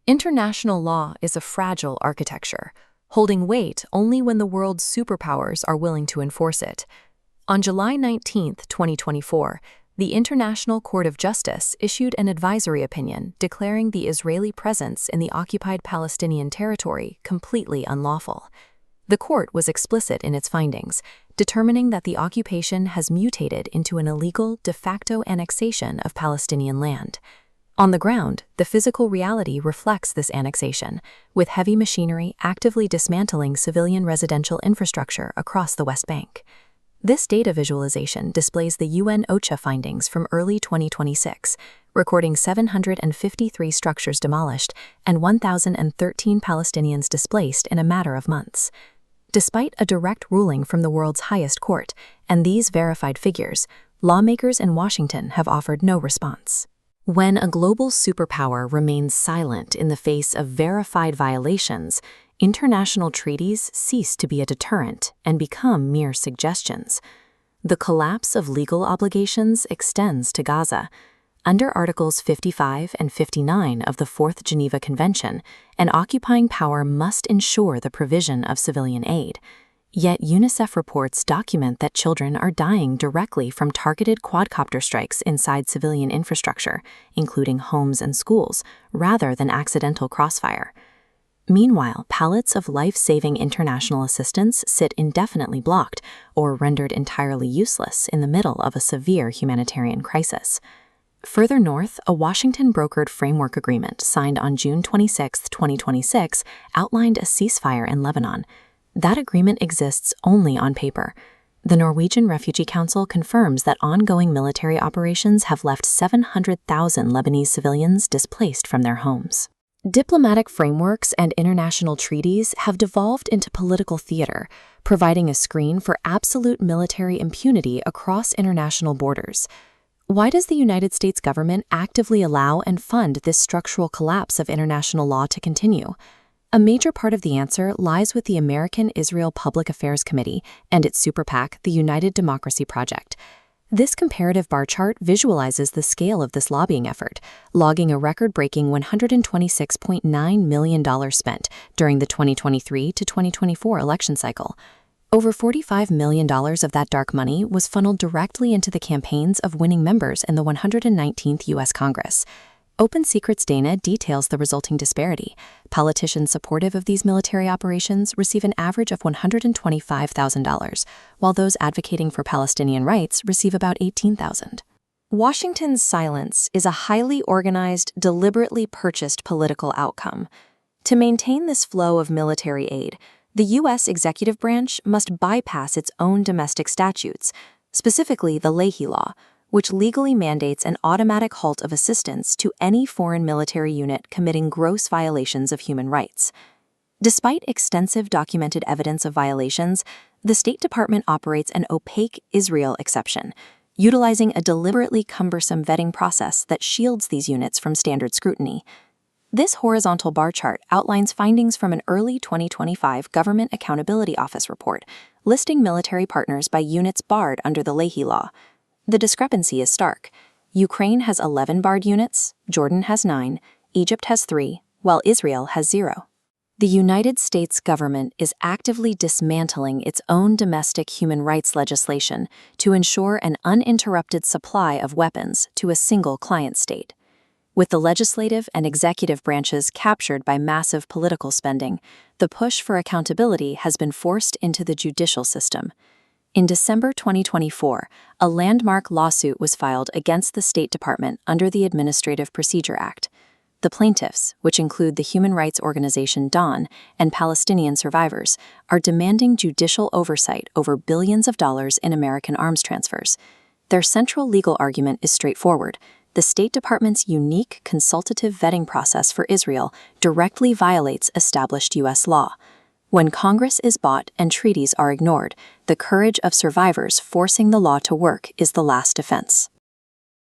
International law is a fragile architecture, holding weight only when the world's superpowers are willing to enforce it. On July 19, 2024, the International Court of Justice issued an advisory opinion declaring the Israeli presence in the occupied Palestinian territory completely unlawful. The court was explicit in its findings, determining that the occupation has mutated into an illegal de facto annexation of Palestinian land. On the ground, the physical reality reflects this annexation, with heavy machinery actively dismantling civilian residential infrastructure across the West Bank. This data visualization displays the UN OCHA findings from early 2026, recording 753 structures demolished and 1,013 Palestinians displaced in a matter of months. Despite a direct ruling from the world's highest court and these verified figures, lawmakers in Washington have offered no response. When a global superpower remains silent in the face of verified violations, international treaties cease to be a deterrent and become mere suggestions. The collapse of legal obligations extends to Gaza. Under Articles 55 and 59 of the Fourth Geneva Convention, an occupying power must ensure the provision of civilian aid. Yet UNICEF reports document that children are dying directly from targeted quadcopter strikes inside civilian infrastructure, including homes and schools, rather than accidental crossfire. Meanwhile, pallets of life-saving international assistance sit indefinitely blocked or rendered entirely useless in the middle of a severe humanitarian crisis. Further north, a Washington-brokered framework agreement signed on June 26, 2026, outlined a ceasefire in Lebanon. That agreement exists only on paper. The Norwegian Refugee Council confirms that ongoing military operations have left 700,000 Lebanese civilians displaced from their homes. Diplomatic frameworks and international treaties have devolved into political theater, providing a screen for absolute military impunity across international borders. Why does the United States government actively allow and fund this structural collapse of international law to continue? A major part of the answer lies with the American Israel Public Affairs Committee and its super PAC, the United Democracy Project. This comparative bar chart visualizes the scale of this lobbying effort, logging a record-breaking $126.9 million spent during the 2023 to 2024 election cycle. Over $45 million of that dark money was funneled directly into the campaigns of winning members in the 119th U.S. Congress. Open Secrets Dana details the resulting disparity. Politicians supportive of these military operations receive an average of $125,000, while those advocating for Palestinian rights receive about $18,000. Washington's silence is a highly organized, deliberately purchased political outcome. To maintain this flow of military aid, the U.S. executive branch must bypass its own domestic statutes, specifically the Leahy Law, which legally mandates an automatic halt of assistance to any foreign military unit committing gross violations of human rights. Despite extensive documented evidence of violations, the State Department operates an opaque Israel exception, utilizing a deliberately cumbersome vetting process that shields these units from standard scrutiny. This horizontal bar chart outlines findings from an early 2025 Government Accountability Office report, listing military partners by units barred under the Leahy Law. The discrepancy is stark. Ukraine has 11 barred units, Jordan has 9, Egypt has 3, while Israel has 0. The United States government is actively dismantling its own domestic human rights legislation to ensure an uninterrupted supply of weapons to a single client state. With the legislative and executive branches captured by massive political spending, the push for accountability has been forced into the judicial system. In December 2024, a landmark lawsuit was filed against the State Department under the Administrative Procedure Act. The plaintiffs, which include the human rights organization Dawn and Palestinian survivors, are demanding judicial oversight over billions of dollars in American arms transfers. Their central legal argument is straightforward. The State Department's unique consultative vetting process for Israel directly violates established U.S. law. When Congress is bought and treaties are ignored, the courage of survivors forcing the law to work is the last defense.